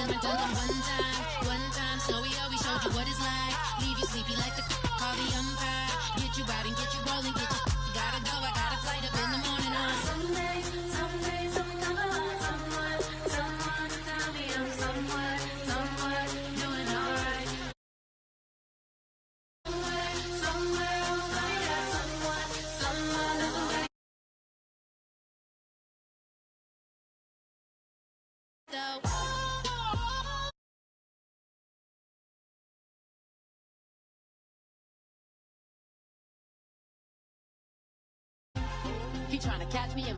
One time, so we always showed you what it's like. Leave you sleepy like the call the umpire. Get you out and get you rolling, get you gotta go. I got a flight up in the morning on someday I'm come along. Someone to tell me I'm somewhere doing alright. Somewhere I'll find out someone is away. He trying to catch me,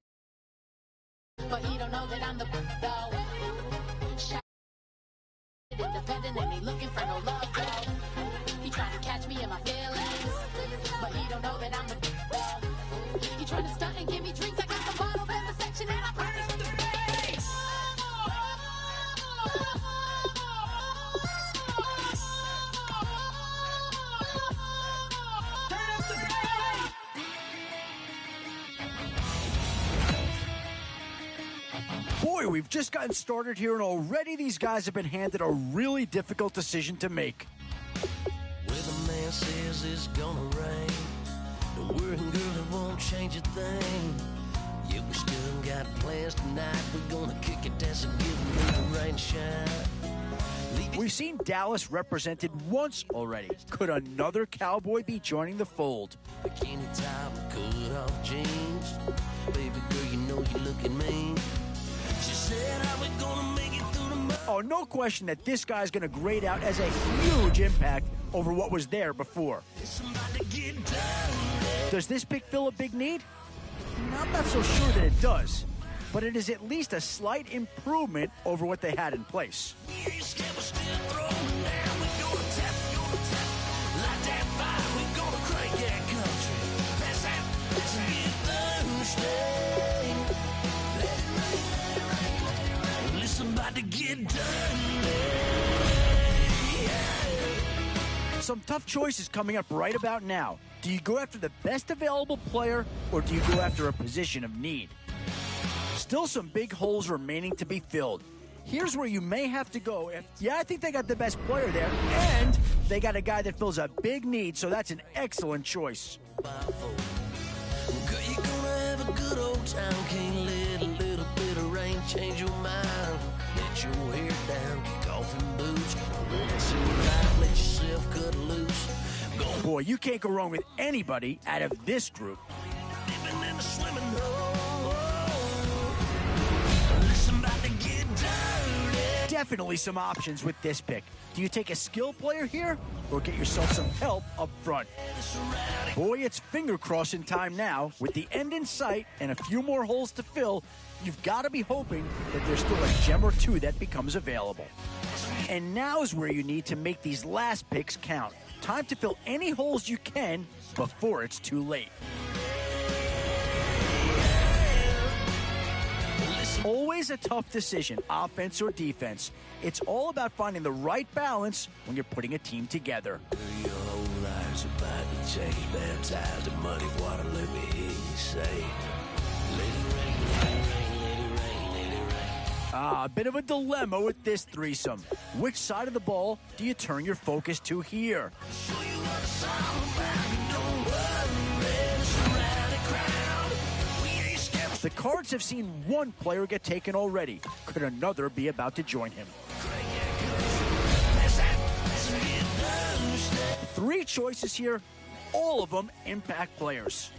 but he don't know that I'm the though. Independent and he looking for no love though. He trying to catch me in my feelings, but he don't know that I'm the though. He trying to stunt and give me drinks. I got the bottles in the section and I promise to the face. Boy, we've just gotten started here, and already these guys have been handed a really difficult decision to make. Where the man says it's gonna rain, the working girl, it won't change a thing. Yeah, we still got plans tonight. We're gonna kick it ass and give them the rain shine. We've seen Dallas represented once already. Could another Cowboy be joining the fold? Bikini top, cut off jeans. Baby girl, you know you looking mean. She said, "How we gonna make it through the mud?" Oh, no question that this guy's going to grade out as a huge impact over what was there before. Somebody get down. Does this pick fill a big need? I'm not so sure that it does, but it is at least a slight improvement over what they had in place. Yeah, you scared, but still throwing down. We gonna tap, light that fire. We gonna crank that country. Let's get Thursday. Listen, about to get done. Some tough choices coming up right about now. Do you go after the best available player, or do you go after a position of need? Still some big holes remaining to be filled. Here's where you may have to go. I think they got the best player there, and they got a guy that fills a big need, so that's an excellent choice. Girl, you gonna have a good old time. Can't let a little bit of rain change your mind. Let your hair down, kick off in boots. Relax in life, let yourself cut loose. Boy, you can't go wrong with anybody out of this group. Living in a swimming hole. Listen, about to get dirty. Definitely some options with this pick. Do you take a skill player here, or get yourself some help up front? Boy, it's finger crossing time now. With the end in sight and a few more holes to fill, you've got to be hoping that there's still a gem or two that becomes available. And now is where you need to make these last picks count. Time to fill any holes you can before it's too late. Always a tough decision, offense or defense. It's all about finding the right balance when you're putting a team together. Your whole life's about to change. Baptized in muddy water, let me hear you say, let it rain, let it rain, let it rain, let it rain. A bit of a dilemma with this threesome. Which side of the ball do you turn your focus to here? Show you what it's all about. Don't worry, surround the crowd. We ain't scared. The Cards have seen one player get taken already. Could another be about to join him? Three choices here, all of them impact players.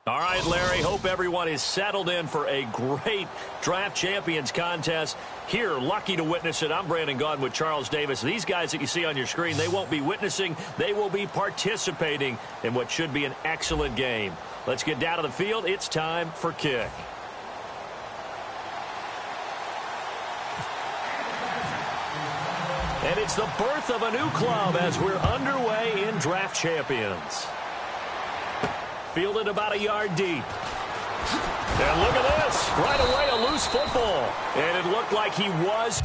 All right, Larry, hope everyone is settled in for a great Draft Champions contest. Here, lucky to witness it, I'm Brandon Gaudin with Charles Davis. These guys that you see on your screen, they won't be witnessing, they will be participating in what should be an excellent game. Let's get down to the field. It's time for kick. And it's the birth of a new club as we're underway in Draft Champions. Fielded about a yard deep. And look at this. Right away, a loose football. And it looked like he was.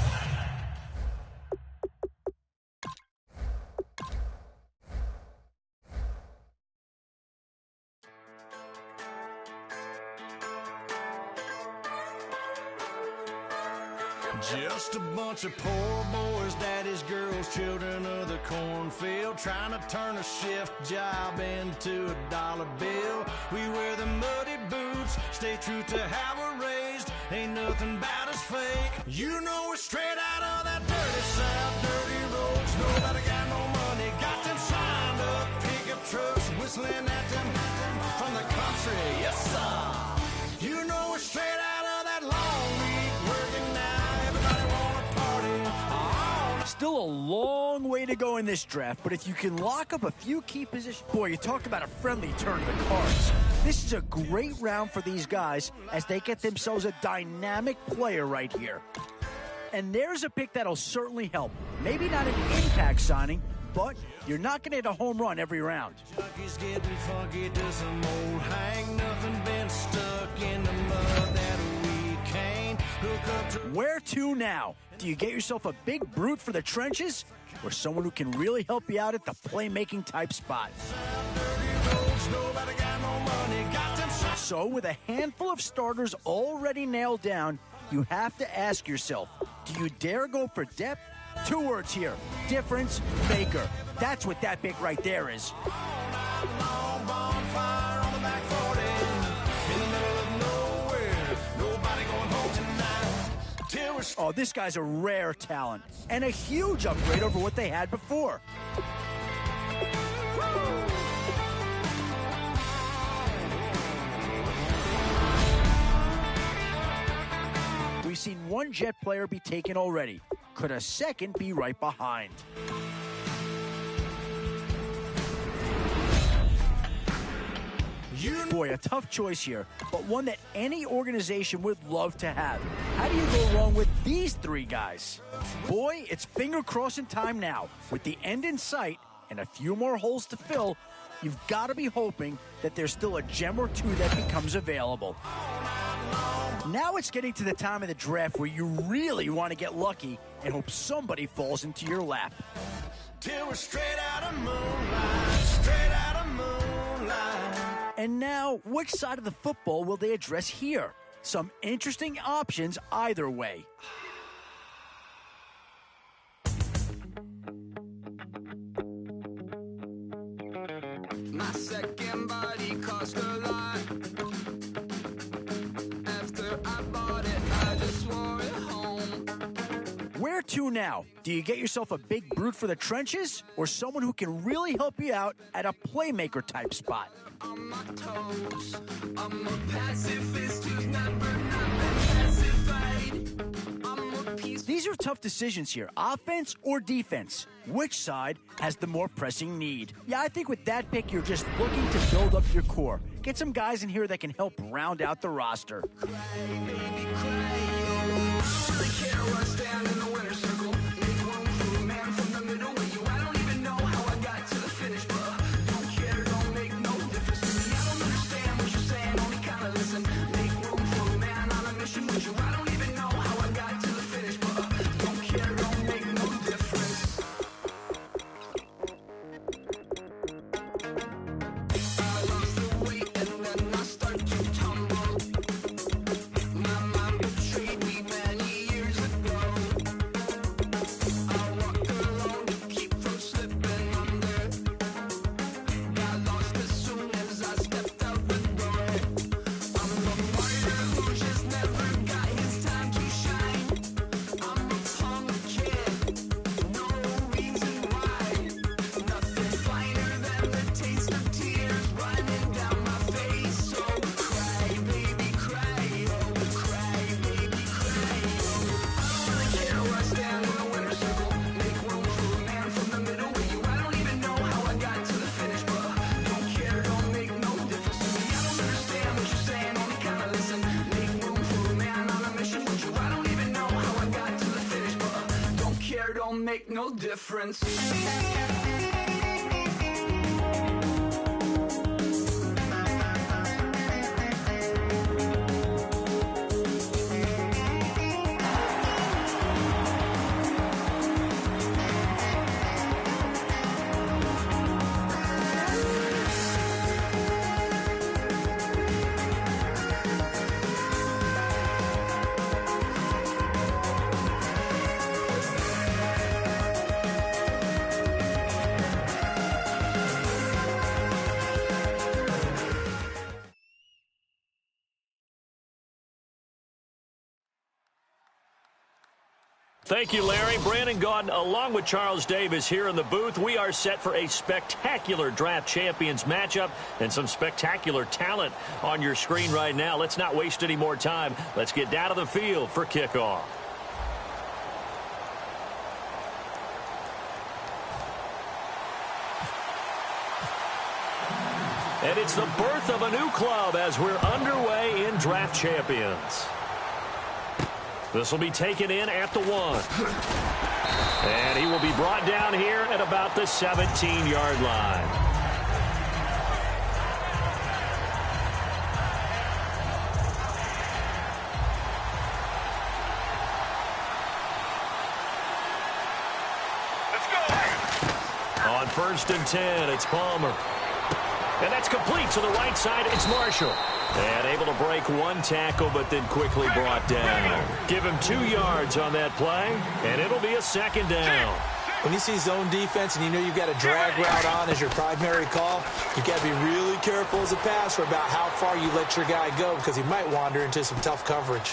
Just a bunch of poor boys, daddies, girls, children of the cornfield, trying to turn a shift job into a dollar bill. We wear the muddy boots, stay true to how we're raised. Ain't nothing about us fake. You know we're straight out of that dirty south, dirty roads. Nobody got no money, got them signed up pickup trucks, whistling at them from the country. Yes, sir. You know we're straight out of that long week working now. Still a long way to go in this draft, but if you can lock up a few key positions, boy, you talk about a friendly turn of the cards. This is a great round for these guys as they get themselves a dynamic player right here. And there's a pick that'll certainly help. Maybe not an impact signing, but you're not going to hit a home run every round. Junkies getting funky to some old hang, nothing been stuck in the mud that we can't hook up to. Where to now? Do you get yourself a big brute for the trenches or someone who can really help you out at the playmaking type spot? So with a handful of starters already nailed down, you have to ask yourself, do you dare go for depth? 2 words here, difference maker. That's what that pick right there is. Oh, this guy's a rare talent and a huge upgrade over what they had before. We've seen one Jet player be taken already. Could a second be right behind? Boy, a tough choice here, but one that any organization would love to have. How do you go wrong with these 3 guys? Boy, it's finger crossing time now. With the end in sight and a few more holes to fill, you've got to be hoping that there's still a gem or 2 that becomes available. Now it's getting to the time of the draft where you really want to get lucky and hope somebody falls into your lap. Till we're straight out of moonlight, straight out of moonlight. And now, which side of the football will they address here? Some interesting options either way. My second body cost a lot. After I bought it, I just wore it home. Where to now? Do you get yourself a big brute for the trenches or someone who can really help you out at a playmaker type spot? On my toes, I'm a pacifist who's never not been pacified. I'm a piece. These are tough decisions here. Offense or defense? Which side has the more pressing need? Yeah, I think with that pick, you're just looking to build up your core. Get some guys in here that can help round out the roster. Cray, baby, cray. Really care what's down in the winner's circle. Make room for a man from the middle with you. I don't even know how I got to the finish, but don't care, don't make no difference to me. I don't understand what you're saying, only kind of listen. Make room for a man on a mission with you. I don't even know how I got to the finish, but don't care, don't make no difference. I lost the weight and then I start to tumble. My mind betrayed me many years don't make no difference. Thank you, Larry. Brandon Gaudin, along with Charles Davis here in the booth. We are set for a spectacular draft champions matchup and some spectacular talent on your screen right now. Let's not waste any more time. Let's get down to the field for kickoff. And it's the birth of a new club as we're underway in draft champions. This will be taken in at the 1. And he will be brought down here at about the 17-yard line. Let's go. On 1st and 10, it's Palmer. And that's complete to the right side. It's Marshall. And able to break one tackle, but then quickly brought down. Give him 2 yards on that play, and it'll be a 2nd down. When you see zone defense and you know you've got a drag route on as your primary call, you've got to be really careful as a passer about how far you let your guy go because he might wander into some tough coverage.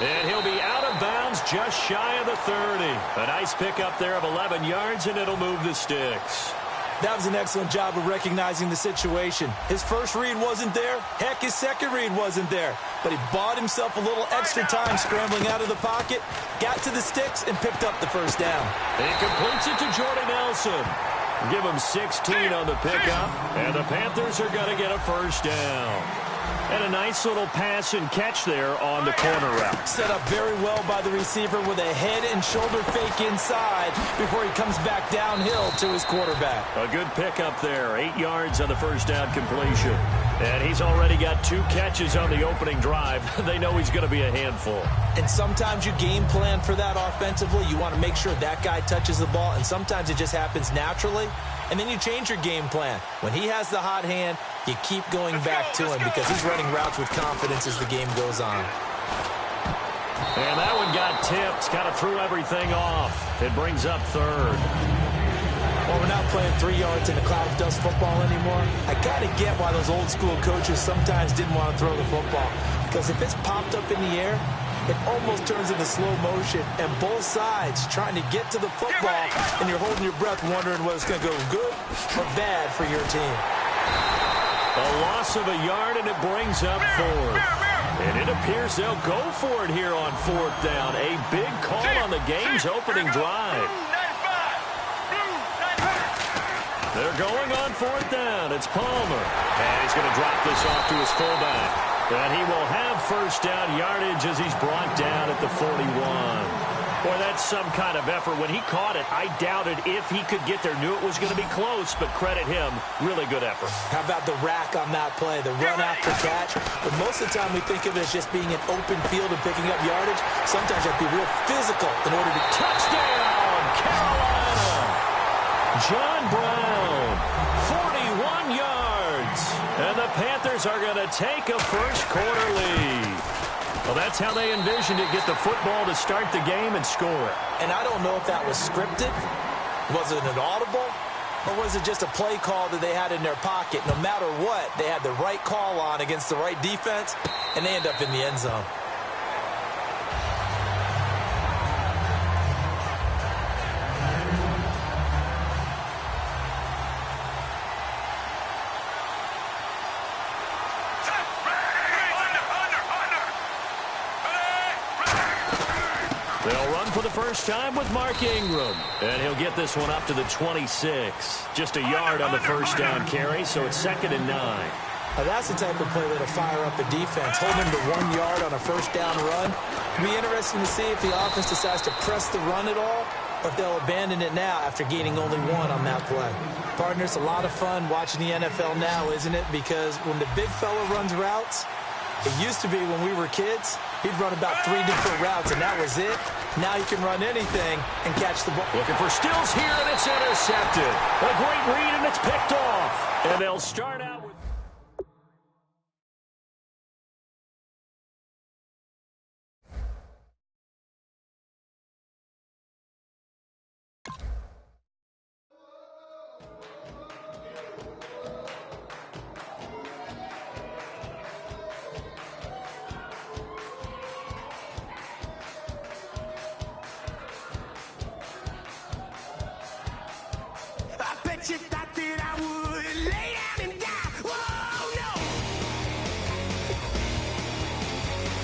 And he'll be out of bounds just shy of the 30. A nice pickup there of 11 yards, and it'll move the sticks. That was an excellent job of recognizing the situation. His first read wasn't there. Heck, his second read wasn't there. But he bought himself a little extra time scrambling out of the pocket, got to the sticks, and picked up the 1st down. He completes it to Jordan Nelson. Give him 16 on the pickup, and the Panthers are going to get a 1st down. And a nice little pass and catch there on the corner route. Set up very well by the receiver with a head and shoulder fake inside before he comes back downhill to his quarterback. A good pickup there. 8 yards on the 1st down completion. And he's already got 2 catches on the opening drive. They know he's going to be a handful. And sometimes you game plan for that offensively. You want to make sure that guy touches the ball, and sometimes it just happens naturally. And then you change your game plan. When he has the hot hand, you keep going back to him because he's running routes with confidence as the game goes on. And that one got tipped. Kind of threw everything off. It brings up 3rd. Well, we're not playing 3 yards in a cloud of dust football anymore. I kind of get why those old school coaches sometimes didn't want to throw the football. Because if it's popped up in the air, it almost turns into slow motion, and both sides trying to get to the football, and you're holding your breath wondering whether it's going to go good or bad for your team. A loss of a yard, and it brings up 4th. And it appears they'll go for it here on 4th down. A big call on the game's opening drive. They're going on 4th down. It's Palmer. And he's going to drop this off to his fullback. And he will have 1st down yardage as he's brought down at the 41. Boy, that's some kind of effort. When he caught it, I doubted if he could get there. Knew it was going to be close, but credit him. Really good effort. How about the rack on that play, the run after catch? But most of the time we think of it as just being an open field and picking up yardage. Sometimes you have to be real physical in order to Touchdown, Carolina! John Brown, 41 yards. And the Panthers are going to take a 1st quarter lead. Well, that's how they envisioned it, get the football to start the game and score it. And I don't know if that was scripted. Was it an audible? Or was it just a play call that they had in their pocket? No matter what, they had the right call on against the right defense, and they end up in the end zone. They'll run for the 1st time with Mark Ingram. And he'll get this one up to the 26. Just a yard on the 1st down carry, so it's 2nd and 9. Now that's the type of play that'll fire up a defense. Hold him to 1 yard on a 1st down run. It'll be interesting to see if the offense decides to press the run at all or if they'll abandon it now after gaining only one on that play. Partner, it's a lot of fun watching the NFL now, isn't it? Because when the big fella runs routes, it used to be when we were kids, he'd run about 3 different routes, and that was it. Now you can run anything and catch the ball. Looking for Stills here, and it's intercepted. A great read, and it's picked off. And they'll start out with... You thought that I would lay down and die. Whoa, no.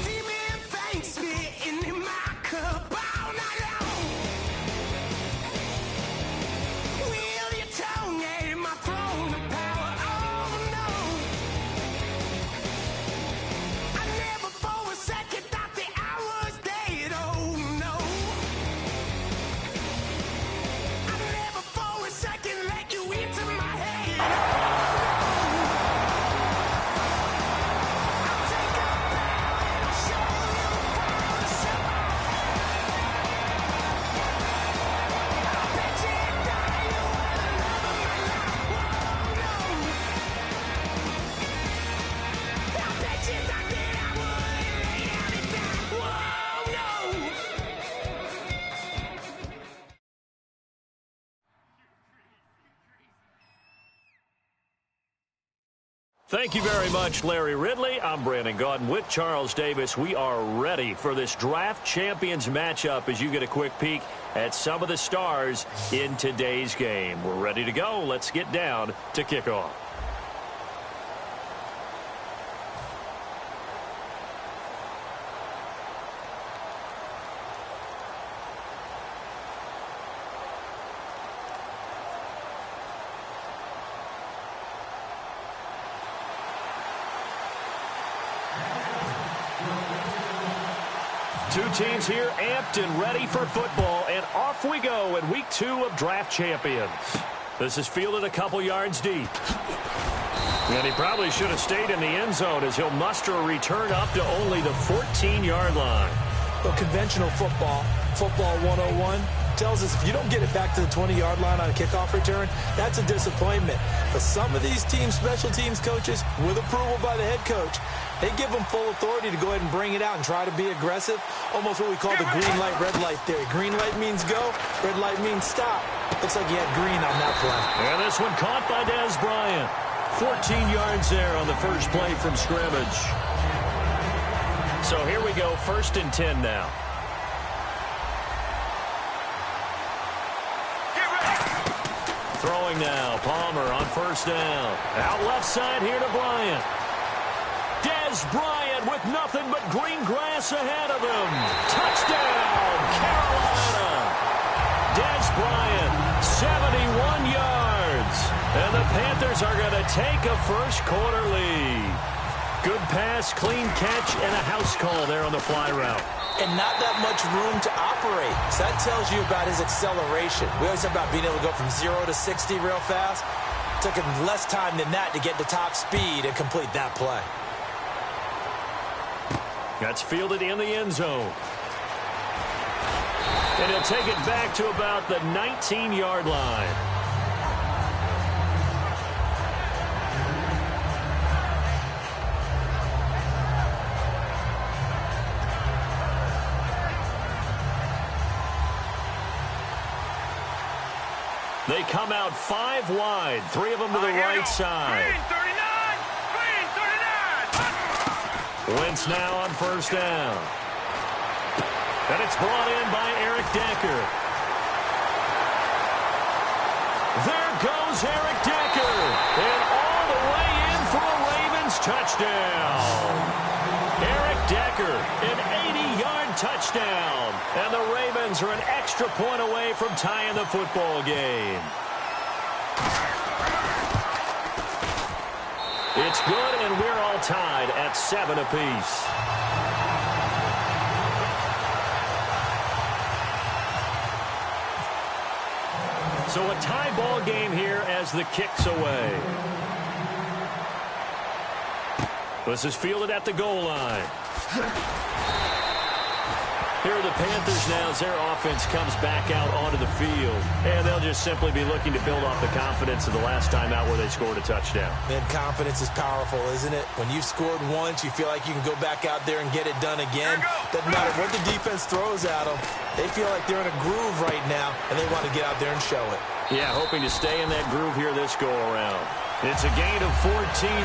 Demon fangs spitting in my cup all night long. Wheel your tongue at my throne of power. Oh, no. I never for a second thought that I was dead. Oh, no. I never for a second let you into my head. I'll take a power and I'll show you how to I bet you die you were the love of my life. Whoa, no. I bet you thought that I would lay down and die. Whoa, no. Thank you very much, Larry Ridley. I'm Brandon Gaudin with Charles Davis. We are ready for this draft champions matchup as you get a quick peek at some of the stars in today's game. We're ready to go. Let's get down to kickoff. Two teams here amped and ready for football, and off we go in week 2 of draft champions. This is fielded a couple yards deep. And he probably should have stayed in the end zone as he'll muster a return up to only the 14-yard line. Well, conventional football 101, tells us if you don't get it back to the 20-yard line on a kickoff return, that's a disappointment. But some of these teams, special teams coaches, with approval by the head coach, they give them full authority to go ahead and bring it out and try to be aggressive, almost what we call the green light, red light theory. Green light means go, red light means stop. Looks like he had green on that play. And this one caught by Dez Bryant. 14 yards there on the first play from scrimmage. So here we go, 1st and 10 now. Throwing now, Palmer on 1st down. Out left side here to Bryant. Dez Bryant with nothing but green grass ahead of him. Touchdown, Carolina. Dez Bryant, 71 yards. And the Panthers are going to take a first-quarter lead. Good pass, clean catch, and a house call there on the fly route. And not that much room to operate. So that tells you about his acceleration. We always talk about being able to go from 0 to 60 real fast. It took him less time than that to get to top speed and complete that play. That's fielded in the end zone. And he'll take it back to about the 19-yard line. They come out 5 wide, 3 of them to the right side. Green 39. Wentz now on 1st down. And it's brought in by Eric Decker. There goes Eric Decker. And all the way in for a Ravens touchdown. Eric Decker, an 80-yard touchdown. And the Ravens are an extra point away from tying the football game. It's good, and we're all tied at 7 apiece. So a tie ball game here as the kick's away. This is fielded at the goal line. Here are the Panthers now as their offense comes back out onto the field. And they'll just simply be looking to build off the confidence of the last time out where they scored a touchdown. Man, confidence is powerful, isn't it? When you've scored once, you feel like you can go back out there and get it done again. Doesn't matter what the defense throws at them. They feel like they're in a groove right now, and they want to get out there and show it. Yeah, hoping to stay in that groove here this go-around. It's a gain of 14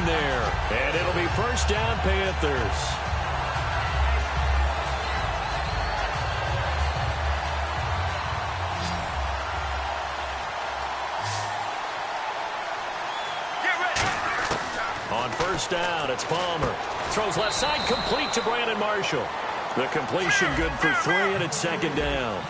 there, and it'll be first down Panthers. On first down, it's Palmer. Throws left side, complete to Brandon Marshall. The completion good for 3, and it's second down.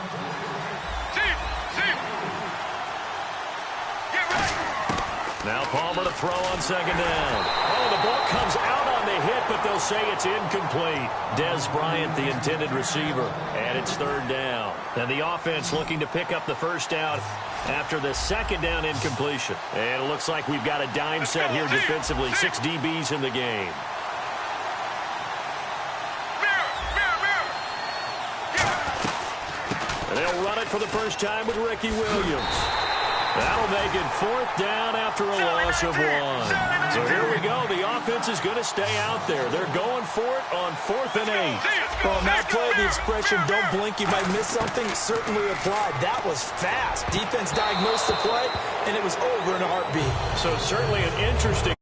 Now Palmer to throw on second down. Oh, the ball comes out on the hit, but they'll say it's incomplete. Des Bryant, the intended receiver, and it's third down. And the offense looking to pick up the first down after the second down incompletion. And it looks like we've got a dime set here defensively. 6 DBs in the game. And they'll run it for the first time with Ricky Williams. That'll make it fourth down after a loss of 1. So here we go. The offense is going to stay out there. They're going for it on 4th and 8. Well, on that play, the expression, don't blink, you might miss something, certainly applied. That was fast. Defense diagnosed the play, and it was over in a heartbeat. So certainly an interesting